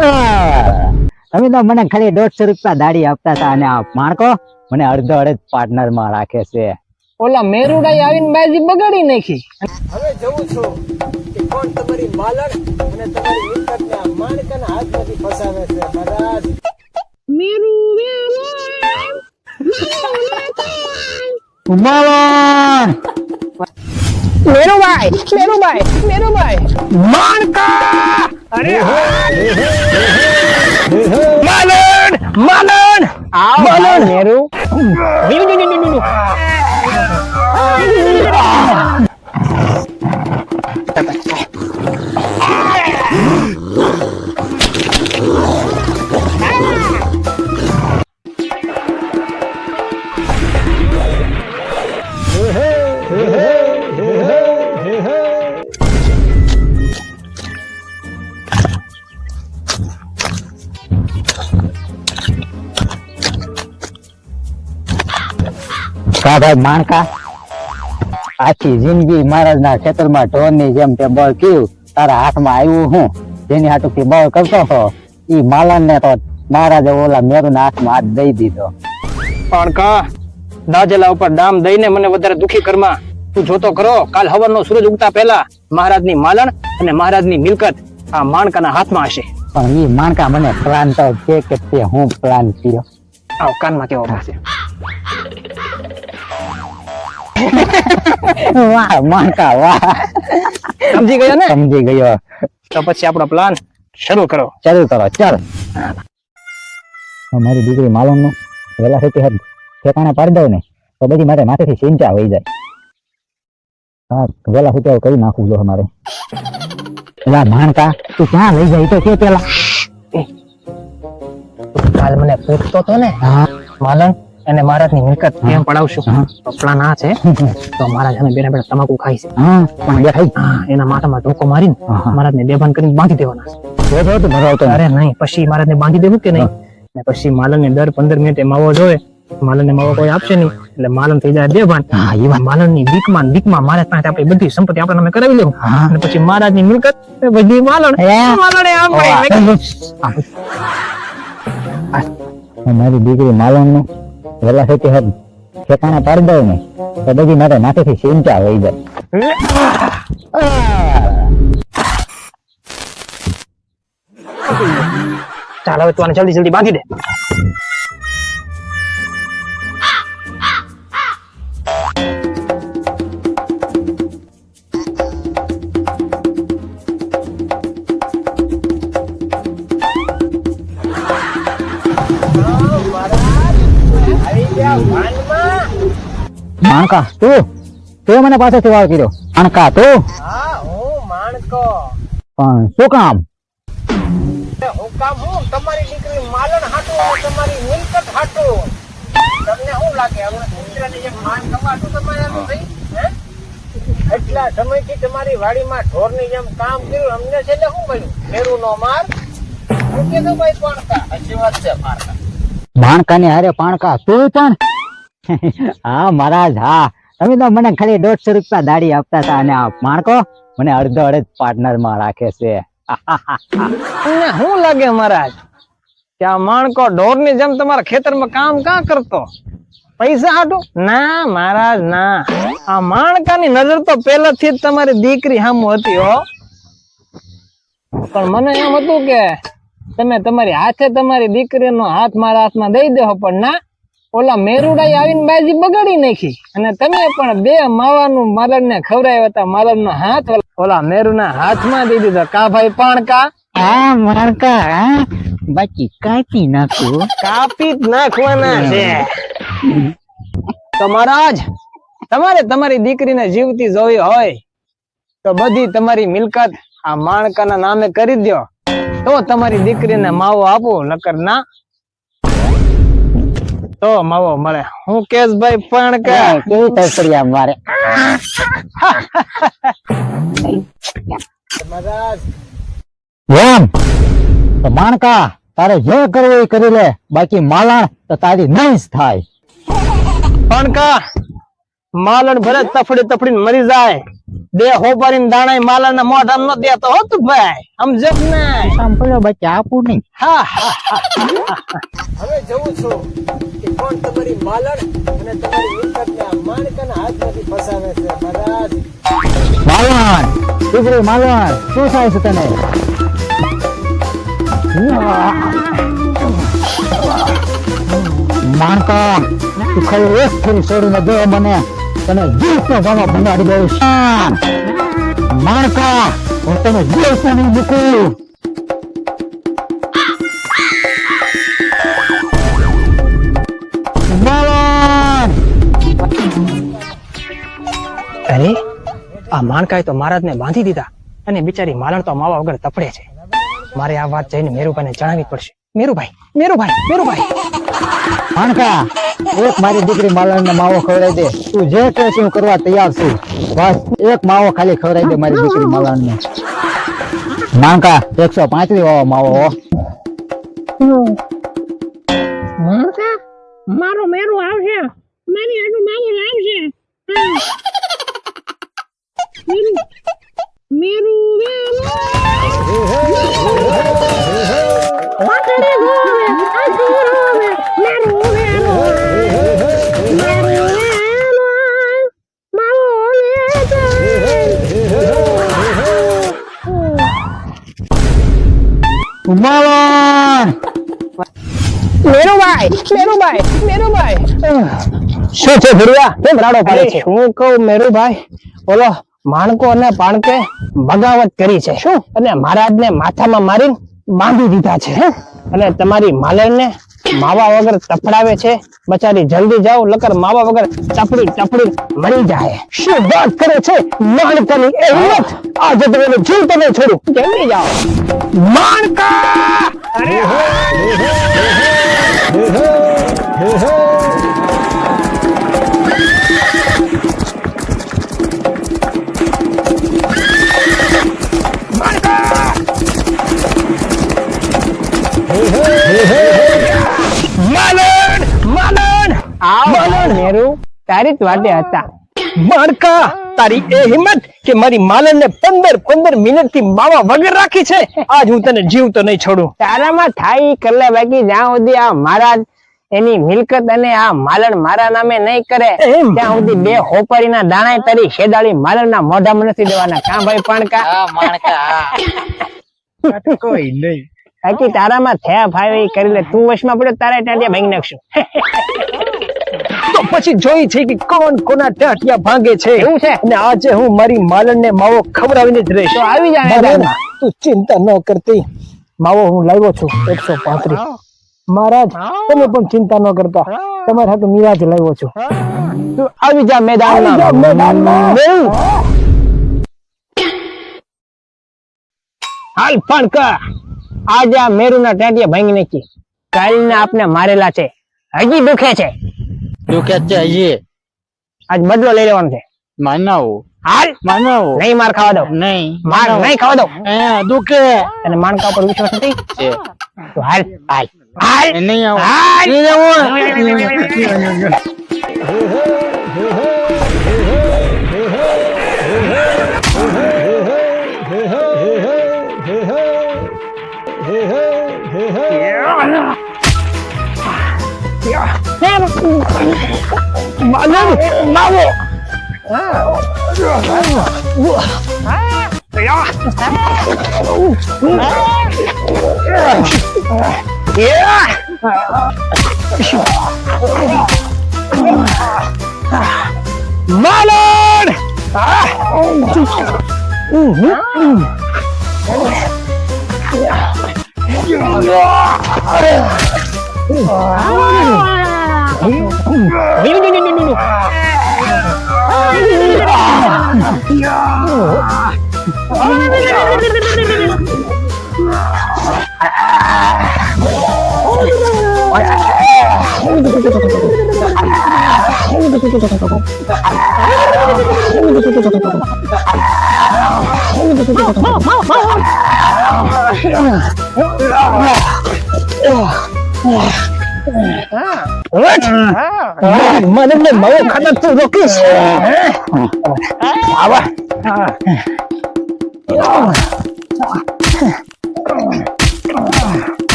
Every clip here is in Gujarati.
તમે તો મને ખાલી 150 રૂપિયા દાડી આપતા હતા અને આ માણકો મને અડધો અડધ પાર્ટનર માં રાખે છે. ઓલા મેરુડાઈ આવીને બાજી બગાડી નાખી. હવે જવું છું કે કોણ તમારી માલણ અને તમારી મિલકતને આ માણકાના હાથમાંથી ફસાવે છે. મહારાજ મેરુભાઈ માણકા અરે માલણ માલણ માલણ મેરુ કા ભાઈ માણકા, આખી જિંદગી મહારાજના ખેતરમાં ઢોરની જેમ તે બળ કયું તારા હાથમાં આવ્યું હું જેની હાથું બળ કરતો હતો ઈ માલણ ને તો મહારાજે ઓલા મેરુના હાથમાં હાથ દઈ દીધો. પણ કા દાજેલા ઉપર ડામ દઈને મને વધારે દુખી કરમાં. તું જોતો કરો કાલ હવનનો સૂરજ ઉગતા પહેલા મહારાજની માલણ અને મહારાજની મિલકત આ માણકાના હાથમાં હશે. પણ ઈ માણકા મને પ્લાન તો છે કે તે હું પ્લાન કર્યો. આવ કાનમાં કેવો પડશે. વાહ માણકા વાહ, સમજી ગયો ને? સમજી ગયો. તો પછી આપણો પ્લાન શરૂ કરો. ચાલુ કરો ચાલ. મારી દીકરી માલણ નું વેલા થતી હતી ઠેકાણે પાડી દઉં ને તો બધી મારે માથેથી ચિંતા વહી જાય. હા વેલા થતી કરી નાખવું જો મારે. એલા માણકા તું ક્યાં લઈ જાય તો કે પેલા કાલ મને પૂછતો તો ને હા માલણ અને મહારાજની મિલકત કેમ પડાવશું. તો પ્લાન આ છે તો મહારાજ અમે બેઠા બેઠા તમાકુ ખાય છે. હા પણ દેખાય એના માથામાં ધોકો મારીને મહારાજને બેભાન કરીને બાંધી દેવાના છે. અરે નહીં પછી મહારાજને બાંધી દેવું કે નહીં ને પછી માલણને દર 15 મિનિટે માવો જોવે. માલણને માવો કોઈ આપશે નહીં એટલે માલણ થઈ જાય બેભાન. માલણની બીકમાં મહારાજ પાસે આપણી બધી સંપત્તિ આપણે નામે કરાવી લેવું અને પછી મહારાજની મિલકત બધી માલણ મારી દીકરી માલણ નું વેલા થતી હતી ઠેકાણે પાડી દઉં ને તો બધી મારે માથેથી ચિંતા વહી જાય. ચાલ હવે તું આને જલ્દી જલ્દી બાંધી દે. માણકા તું મને પાછળથી વાર કર્યો. માણકા તું હા હું માણકો પણ શું કામ? હું કામ હું તમારી દીકરી માલણ હાટું તમારી મિલકત હાટું. તમને શું લાગે હવે કૂતરાની જેમ માન કમાતું તમારે આનું થઈ હે? એટલા સમયથી તમારી વાડીમાં ઢોરની જેમ કામ કર્યું અમને છે એટલે શું મળ્યું? મેરુનો માર. હું કીધું ભાઈ પાણકા હજી વાત છે પાણકા. માણકા ને હારે પાણકા તું પણ હા મહારાજ હા, તમે તો મને ખાલી 150 રૂપિયા દાડી આપતા હતા અને આ માણકો મને અડધો અડધ પાર્ટનર માં રાખે છે. તમને શું લાગે મહારાજ કે આ માણકો ઢોરની જેમ તમારા ખેતરમાં કામ કાં કરતો? પૈસા હાટું? ના મહારાજ ના. આ માણકાની નજર તો પહેલાથી જ તમારી દીકરી સામું હતી હો. પણ મને એમ હતું કે તમે તમારી હાથે તમારી દીકરીનો હાથ મારા હાથમાં દઈ દેવો, પણ ના, ઓલા મેરુડાઈ આવીને બાજી બગાડી નાખી અને તમે પણ 2 માવાનું માલણને ખવડાવ્યા હતા. માલણનો હાથ ઓલા મેરુના હાથમાં દઈ દીધો. કા ભાઈ પાણકા? હા માણકા બાકી કાપી નાખું. કાપી જ નાખવાના છે. તો મહારાજ તમારે તમારી દીકરીને જીવતી જોવી હોય તો બધી તમારી મિલકત આ માણકાના નામે કરી દો તો તમારી દીકરીને માવો આપો, નકર ના તો માવો મળે. હું કેસ ભાઈ પાણકા કેવી તરફડિયા મારે. મહારાજ એમ તો માણકા તારે જે કરવું એ કરી લે, બાકી માલણ તો તારી નહીં જ થાય. પાણકા માલણ ભલે તફડી તફડીને મરી જાય બે હોપારી દાણા માલાના મોઢા ન દેતો હો તું ભાઈ, સમજે કે નહીં? સાંભળ્યો બચ્ચા આપું નહીં. હા હવે જોઉં છું કે કોણ તમારી માલણ અને તમારી મિલકતને આ માણકાના હાથમાંથી ફસાવે છે. મહારાજ માલણ, દીકરી માલણ, શું થાય છે તને? માણકા, તું ખાલી એક ફેરી છોડીને દે મને, તને જીવતો ગામો ભંગાડી દઈશ. માણકા, હું તને જીવતો નહીં મૂકું. માલણ! અરે આ માણકાએ તો મહારાજને બાંધી દીધા અને બિચારી માલણ તો માવા વગર તપડે છે. મારે આ વાત જઈને મેરુભાઈને જણાવવી પડશે. મેરુભાઈ, મેરુભાઈ, મેરુભાઈ! માણકા, એક મારી દીકરી માલણને માવો ખવડાવી દે. તું જે કહે છે હું કરવા તૈયાર છું. બસ એક માવો ખાલી ખવડાવી દે મારી દીકરી માલણને. માણકા, 135 વાળો માવો હો. માણકા, મારો મેરુ આવશે, મારી આનું માવો લાવશે. મેરુ મેરુ વાકડે ગોવે આખુરોવે મેરુ મેરુ માવો માલણ! મેરુભાઈ, મેરુભાઈ, મેરુભાઈ! શું છે ભુરિયા? કેમ રાડો પાડે અરે છે? શું કહું મેરુભાઈ, ઓલો માણકો અને પાણકે બગાવત કરી છે. શું? અને મહારાજને માથામાં મારીને બાંધી દીધા છે. અને તમારી માલણને માવા વગર તપડાવે છે. બચારી જલ્દી જાઓ, લકર માવા વગર તપડી તપડી મરી જાય. શું વાત કરે છે? માણકાની એ હિંમત! આજે તો એને જીવતો નહીં છોડું. જલ્દી જાઓ. માણકા! માલણ, માલણ! માલણ! મેરુ, તારી જ વાટે હતા. માણકા, તારી એ હિંમત કે મારી માલણને 15 મિનિટથી માવા વગર રાખી છે. આજ હું તને જીવતો નહીં છોડું. તારામાં થાય કરલે બાકી જ્યાં સુધી આ મહારાજ એની મિલકત અને આ માલણ મારા નામે નહીં કરે એમ? ત્યાં સુધી બે હોપારીના દાણા તારી શેદાળી માલણના મોઢામાં નથી દેવાના. કાં ભાઈ પાણકા? કોઈ નહીં. બાકી તારામાં થયા ફાવે ઈ કરી લે. તું વશમાં પડ્યો તારા ટાંટિયા ભાંગી નાખશું. તો પછી જોઈ છે કે કોણ કોના ટાટિયા ભાંગે છે. એવું છે? અને આજે હું મારી માલણને માવો ખવડાવીને જ રહીશ. તો આવી જા માલણ, મેદાનમાં. તું ચિંતા ન કરતી. માવો હું લાવ્યો છું 135. મહારાજ, તમે પણ ચિંતા ન કરતા. તમારા હાથે મિરાજ લાવ્યો છું. તું આવી જા મેદાનમાં. આવી જા મેદાનમાં. નહીં. હાલ પાણકા, આજે આ મેરુના ટાંટિયા ભાંગી નાખી. કાલના આપને મારેલા છે, હજી દુખે છે. દુખે છે હજી. આજ બદલો લઈ લેવાનો છે. માનવ હાલ, માનવ નહીં માર ખાવા દો. નહીં માર નહીં ખાવા દો. દુખે અને માણકા પર વિશ્વાસ નથી છે. તો હાલ, હાલ, હાલ, નહીં આવું. હાલ. નહીં આવું. માવો. માલણ! મને માવો ખાતા તું રોકીશ. આવા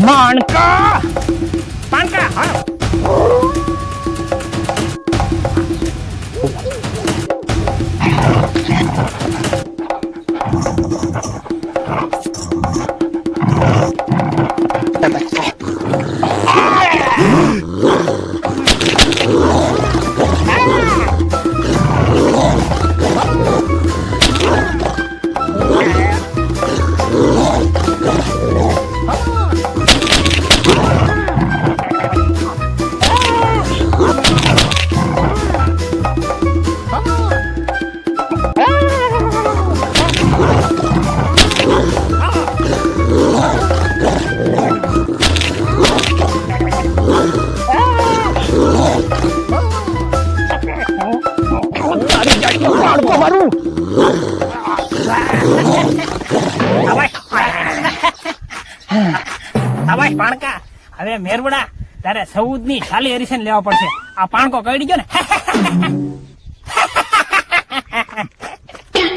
માણકા માણકા હા પાણકા હવે મેરવડા તારે 14 ની ખાલી હરીશન લેવા પડશે. આ પાણકો કઈડી ગયો ને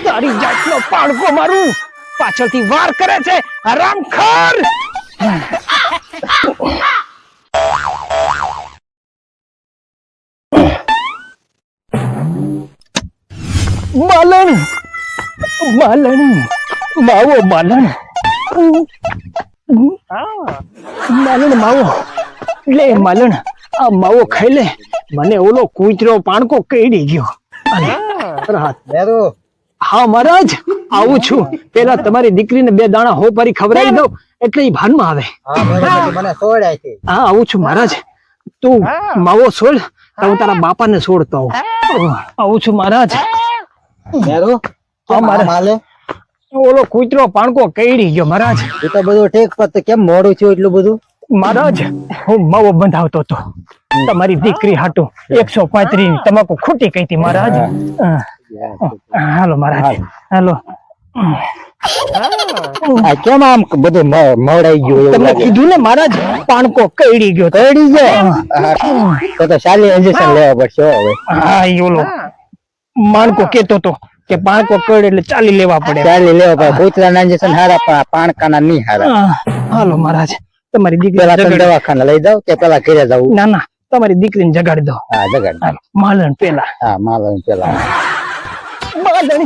તારી જાતનો પાણકો મારું પાછળથી વાર કરે છે હરામખોર. માલણ માલણ માવો માલણ માલણ માવો લે માલણ આ માવો ખાઈ લે. મને ઓલો કૂતરો પાણકો કઈડી ગયો. હા મહારાજ આવું છું. પેલા તમારી દીકરીને 2 દાણા હોપારી ખવડાવી દઉં એટલે ઈ ભાનમાં આવે. હા આવું છું મહારાજ. તું માવો છોડ તો હું તારા બાપાને છોડતો આવું છું મહારાજ. ઓલો કૂતરો પાણકો કઈડી ગયો મહારાજ. એ તો બધું ઠીક પણ કેમ મોડું થયું એટલું બધું? મહારાજ હું માવો બંધાવતો હતો તમારી દીકરી હાટુ 135 તમાકુ ખોટી કહી હતી મહારાજ. હાલો મહારાજ હાલો. કેમ આમ બધું મોડાઈ ગયું? તમને કીધું ને મહારાજ પાણકો કઈડી ગયો. કઈડી ગયો તો શાલી ઇન્જેક્શન લેવા પડશે હવે. હા ઈ ઓલો માણકો કેતો તો કે પાણકો કઈડે એટલે ચાલી લેવા પડે. ચાલી લેવા પડે. કૂતરાના ઇન્જેક્શન હારા પણ પાણકાના નહીં હારા. હાલો મહારાજ તમારી દીકરી દવાખાને લઈ જાવ કે પેલા ઘરે જવું? ના ના તમારી દીકરીને જગાડી દો. હા જગાડ. માલણ પેલા. હા માલણ પેલા. માલણ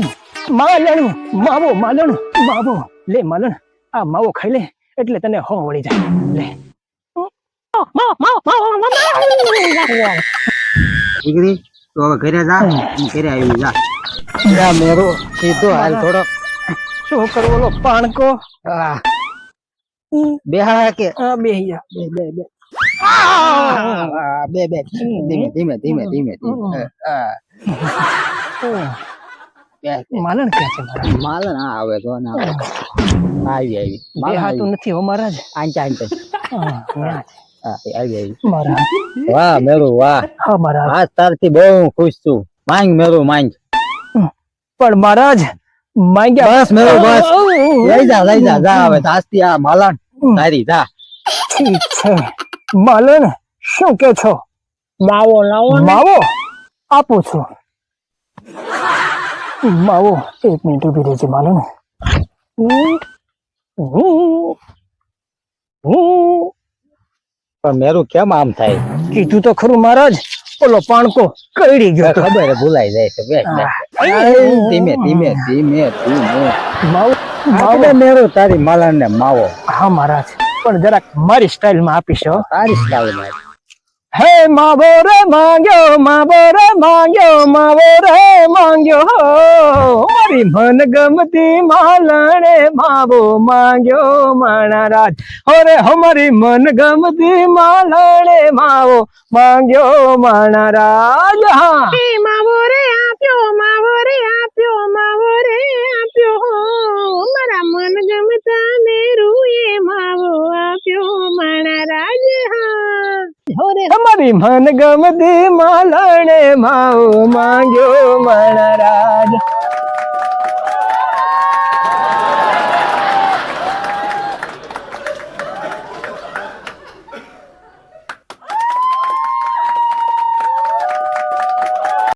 માલણ માવો માલણ માવો લે માલણ આ માવો ખાઈ લે એટલે તને હો વળી જાય. લે દીકરી તો હવે ઘરે જા. ઘરે આવી જા. જા મેરો સીધો હાલ થોડો. શું કરવો ઓલો પાણકો? બેહા કે બે બે ધીમે ધીમે ધીમે ધીમે માલણ ક્યાં છે મારા? માલણ હા આવે તો ના આવી આવી બેહાતું નથી હો મહારાજ. આંચા આંચા આવી આવી મારા વાહ મેરું વાહ. હા મહારાજ આજ તારથી બહુ ખુશ છું. માંગ મેરું માંગ. પણ મહારાજ માંગ્યા બસ મેરું બસ. લઈ જા જા હવે આજથી આ માલણ તારી જા. ઠીક છે માલણ શું કે છો? માવો લાવો ને. માવો આપું છું. માવો 1 મિનિટ ઉભી રહેજે માલણ. પણ મેરું કેમ આમ થાય? કીધું તો ખરું મહારાજ ઓલો પાણકો કઈડી ગયો. ખબર ભૂલાઈ જાય છે. ધીમે ધીમે ધીમે ધીમે માવો માવો મેરું તારી માલણ ને માવો. હા મહારાજ પણ જરાક મારી સ્ટાઇલ માં આપીશ. તારી સ્ટાઇલ માં. હે માવો રે માંગ્યો માવો રે માંગ્યો માવો રે માંગ્યો મારી મન ગમતી માલણે માવો માંગ્યો માણા રાજ. અરે હમારી મન ગમતી માલણે માવો માંગ્યો માણા રાજ. હા માવો રે આપ્યો માવો રે આપ્યો માવો રે આપ્યો મારા મન ગમતા ને રૂએ માવો આપ્યો માણા રાજ. હમારી મન ગમતી માલણે માવો માંગ્યો માણા રાજ.